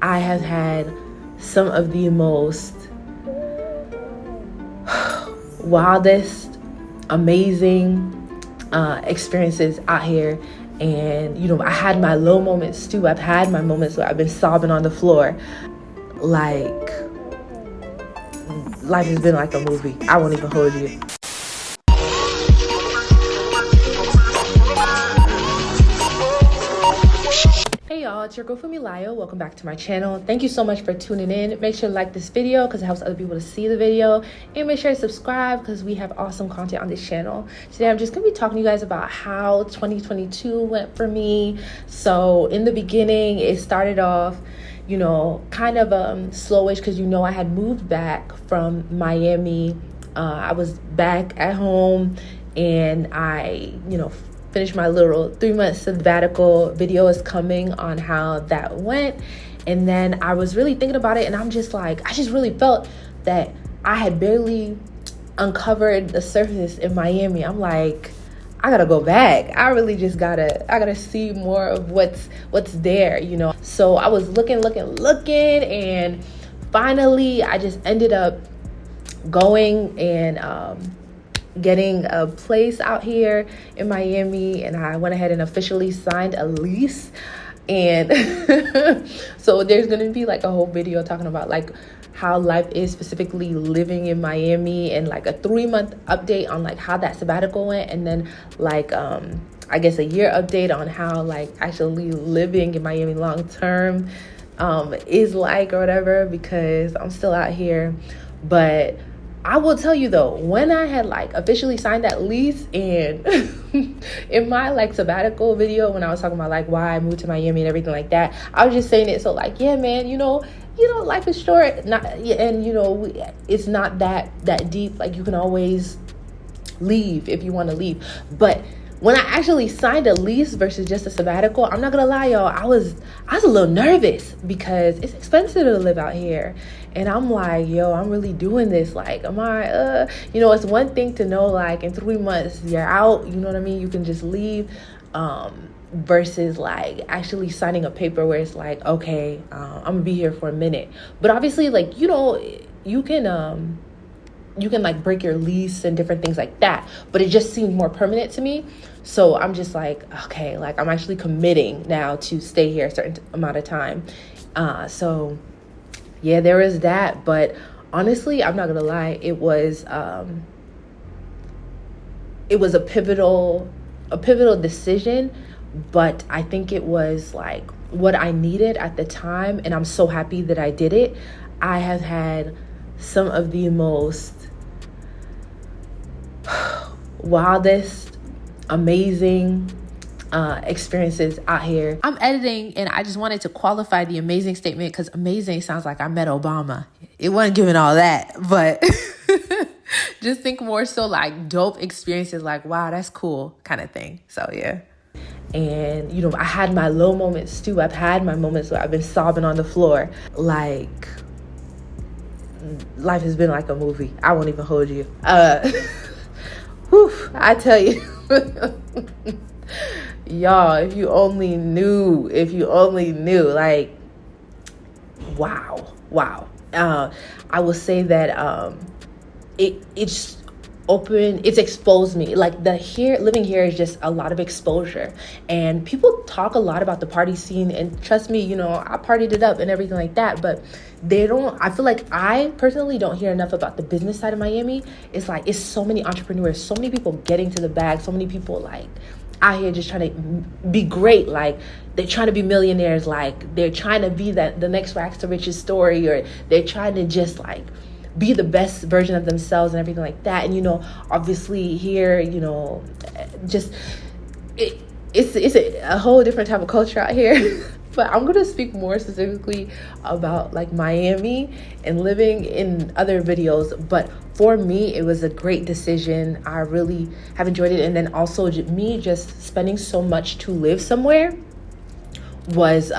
I have had some of the most wildest, amazing experiences out here. And, I had my low moments too. I've had my moments where I've been sobbing on the floor. Like, life has been like a movie. I won't even hold you. Hey y'all, it's your girl Funmi-Layo. Welcome back to my channel. Thank you so much for tuning in. Make sure to like this video because it helps other people to see the video, and make sure to subscribe because we have awesome content on this channel. Today I'm just gonna be talking to you guys about how 2022 went for me. So in the beginning, it started off kind of slowish because I had moved back from Miami. I was back at home, and I finished my little 3-month sabbatical. Video is coming on how that went. And then I was really thinking about it, and I'm just like, I just really felt that I had barely uncovered the surface in Miami. I'm like, I gotta go back. I really just gotta see more of what's there, So I was looking, and finally I just ended up going and getting a place out here in Miami, and I went ahead and officially signed a lease. And so there's gonna be like a whole video talking about like how life is specifically living in Miami, and like a 3-month update on like how that sabbatical went, and then like I guess a year update on how like actually living in Miami long term is like, or whatever, because I'm still out here. But I will tell you though, when I had like officially signed that lease, and in my like sabbatical video, when I was talking about like why I moved to Miami and everything like that, I was just saying it so like, yeah, man, life is short, it's not that deep. Like, you can always leave if you want to leave. But when I actually signed a lease versus just a sabbatical, I'm not gonna lie, y'all, I was a little nervous because it's expensive to live out here. And I'm like, yo, I'm really doing this. Like, am I, it's one thing to know like in 3 months you're out, you know what I mean? You can just leave, versus like actually signing a paper where it's like, okay, I'm gonna be here for a minute. But obviously, like, you can like break your lease and different things like that, but it just seemed more permanent to me. So I'm just like, okay, like I'm actually committing now to stay here a certain amount of time. So yeah, there is that. But honestly, I'm not gonna lie, it was a pivotal decision, but I think it was like what I needed at the time, and I'm so happy that I did it. I have had some of the most wildest, amazing experiences out here. I'm editing, and I just wanted to qualify the amazing statement because amazing sounds like I met Obama. It wasn't giving all that, but just think more so like dope experiences, like, wow, that's cool kind of thing. So yeah. And I had my low moments too. I've had my moments where I've been sobbing on the floor. Like, life has been like a movie. I won't even hold you. Whew, I tell you. Y'all, if you only knew, like, wow. I will say that it's exposed me. Like, living here is just a lot of exposure, and people talk a lot about the party scene, and trust me, I partied it up and everything like that, but I feel like I personally don't hear enough about the business side of Miami. It's like, it's so many entrepreneurs, so many people getting to the bag, so many people like out here just trying to be great. Like, they're trying to be millionaires, like they're trying to be the next rags to riches story, or they're trying to just like be the best version of themselves and everything like that. And obviously here, it's a whole different type of culture out here. But I'm gonna speak more specifically about like Miami and living in other videos. But for me, it was a great decision. I really have enjoyed it. And then also me just spending so much to live somewhere was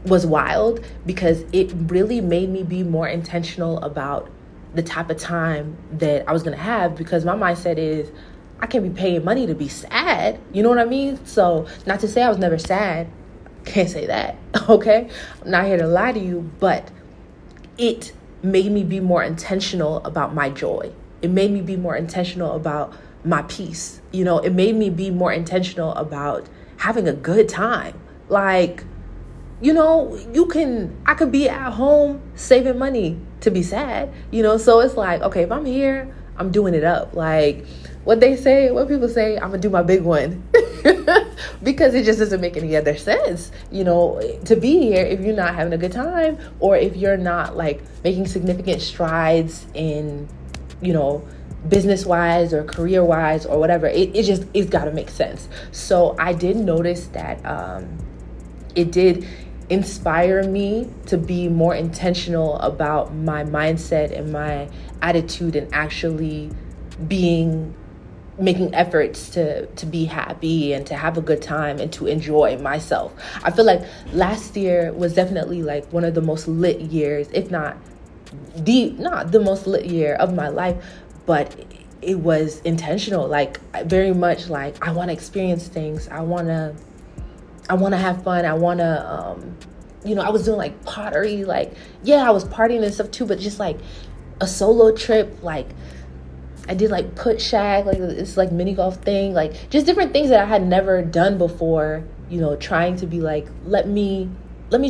wild, because it really made me be more intentional about the type of time that I was gonna have, because my mindset is I can't be paying money to be sad. You know what I mean? So not to say I was never sad. Can't say that. Okay, I'm not here to lie to you, but it made me be more intentional about my joy. It made me be more intentional about my peace. It made me be more intentional about having a good time. Like, I could be at home saving money to be sad, so it's like, okay, if I'm here, I'm doing it up. Like what people say, I'm gonna do my big one. Because it just doesn't make any other sense, to be here if you're not having a good time, or if you're not like making significant strides in, business wise or career wise or whatever. It's got to make sense. So I did notice that it did inspire me to be more intentional about my mindset and my attitude, and actually making efforts to be happy and to have a good time and to enjoy myself. I feel like last year was definitely like one of the most lit years, if not the most lit year of my life, but it was intentional. Like very much like I want to experience things. I want to have fun. I want to I was doing like pottery, like I was partying and stuff too, but just like a solo trip, like I did like put shag, like this like mini golf thing, like just different things that I had never done before, trying to be like, let me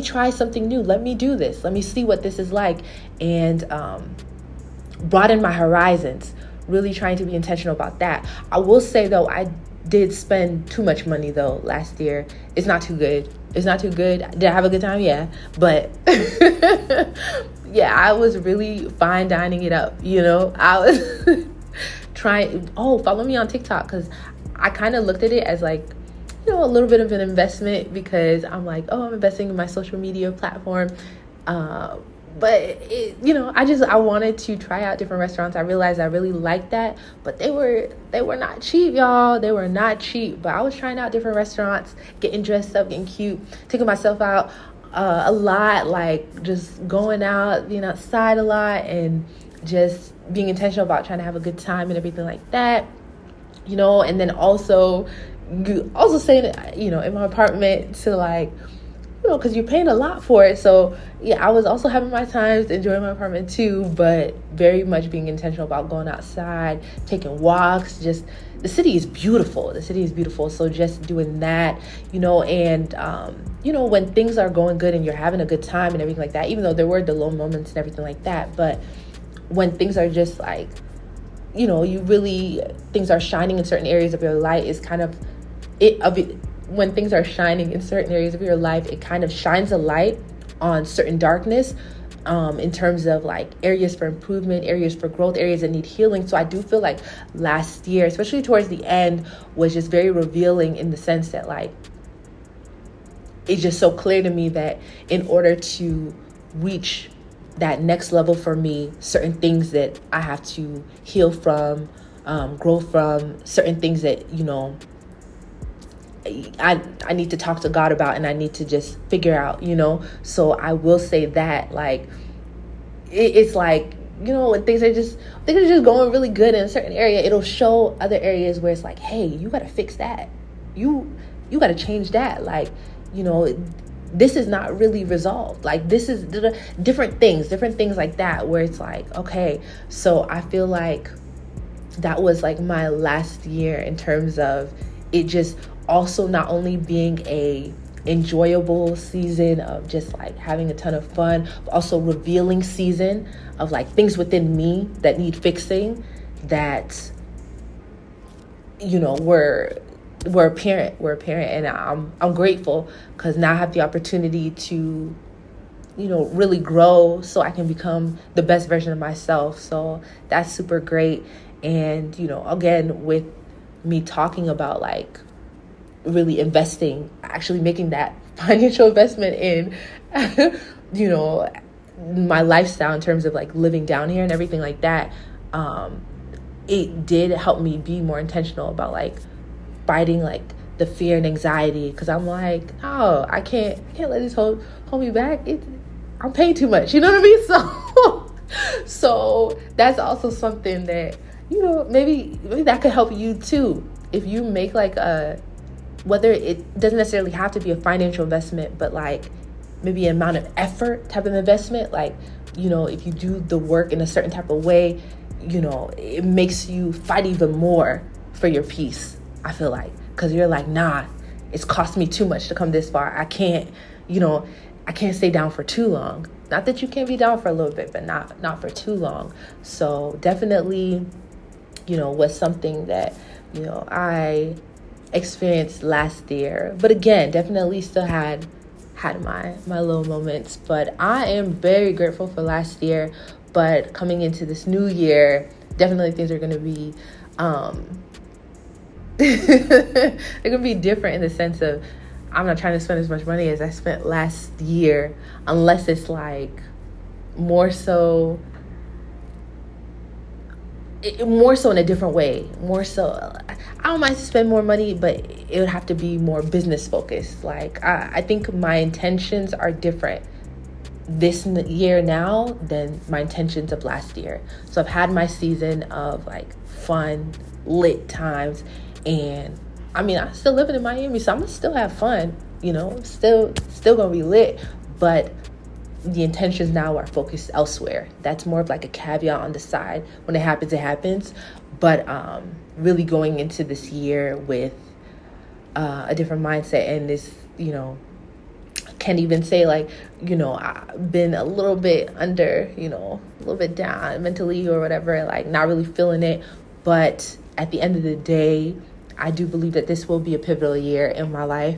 try something new. Let me do this. Let me see what this is like. And broaden my horizons, really trying to be intentional about that. I will say though, I did spend too much money though last year. It's not too good. Did I have a good time? Yeah. But I was really fine dining it up. I was follow me on TikTok, because I kind of looked at it as like, a little bit of an investment, because I'm like, I'm investing in my social media platform. But I wanted to try out different restaurants. I realized I really liked that, but they were not cheap, y'all. They were not cheap. But I was trying out different restaurants, getting dressed up, getting cute, taking myself out a lot, like just going out, being outside a lot, and just being intentional about trying to have a good time and everything like that. And then also staying, in my apartment to like, because you're paying a lot for it. So I was also having my times, enjoying my apartment too, but very much being intentional about going outside, taking walks. Just the city is beautiful. So just doing that, and when things are going good and you're having a good time and everything like that, even though there were the low moments and everything like that, but when things are just like, things are shining in certain areas of your life, is kind of when things are shining in certain areas of your life, it kind of shines a light on certain darkness, in terms of like areas for improvement, areas for growth, areas that need healing. So I do feel like last year, especially towards the end, was just very revealing, in the sense that like, it's just so clear to me that in order to reach that next level for me, certain things that I have to heal from, grow from, certain things that, I need to talk to God about, and I need to just figure out, So I will say that like, it's like, when things are just going really good in a certain area, it'll show other areas where it's like, hey, you got to fix that. You got to change that. Like, this is not really resolved. Like, this is different things like that, where it's like, okay. So I feel like that was like my last year, in terms of it just also not only being a enjoyable season of just like having a ton of fun, but also revealing season of like things within me that need fixing, that we're apparent, and I'm grateful, because now I have the opportunity to really grow, so I can become the best version of myself. So that's super great. And again, with me talking about like really investing, actually making that financial investment in my lifestyle, in terms of like living down here and everything like that, it did help me be more intentional about like fighting like the fear and anxiety, because I'm like, oh, I can't let this hold me back. I'm paying too much, you know what I mean? So that's also something that maybe that could help you too. If you make like a whether it doesn't necessarily have to be a financial investment, but like maybe an amount of effort type of investment. Like, you know, if you do the work in a certain type of way, you know, it makes you fight even more for your peace, I feel like, because you're like, nah, it's cost me too much to come this far. I can't, you know, I can't stay down for too long. Not that you can't be down for a little bit, but not for too long. So definitely, you know, was something that, you know, I experienced last year. But again, definitely still had my little moments. But I am very grateful for last year. But coming into this new year, definitely things are going to be they're going to be different in the sense of I'm not trying to spend as much money as I spent last year, unless it's like more so in a different way. More so, I don't mind to spend more money, but it would have to be more business focused. Like I think my intentions are different this year now than my intentions of last year. So I've had my season of like fun, lit times, and I mean, I'm still living in Miami, so I'm gonna still have fun, you know, still gonna be lit, but the intentions now are focused elsewhere. That's more of like a caveat on the side. When it happens, it happens. But really going into this year with a different mindset, and this, you know, can't even say like, you know, I've been a little bit under, you know, a little bit down mentally or whatever, like not really feeling it. But at the end of the day, I do believe that this will be a pivotal year in my life,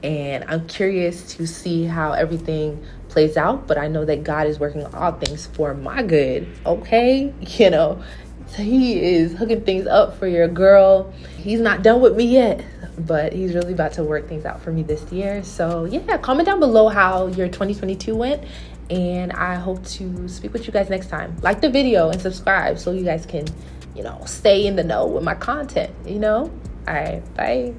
and I'm curious to see how everything plays out. But I know that God is working on all things for my good, okay? You know, so he is hooking things up for your girl. He's not done with me yet, but he's really about to work things out for me this year. So yeah, comment down below how your 2022 went, and I hope to speak with you guys next time. Like the video and subscribe so you guys can, you know, stay in the know with my content, you know? All right, bye.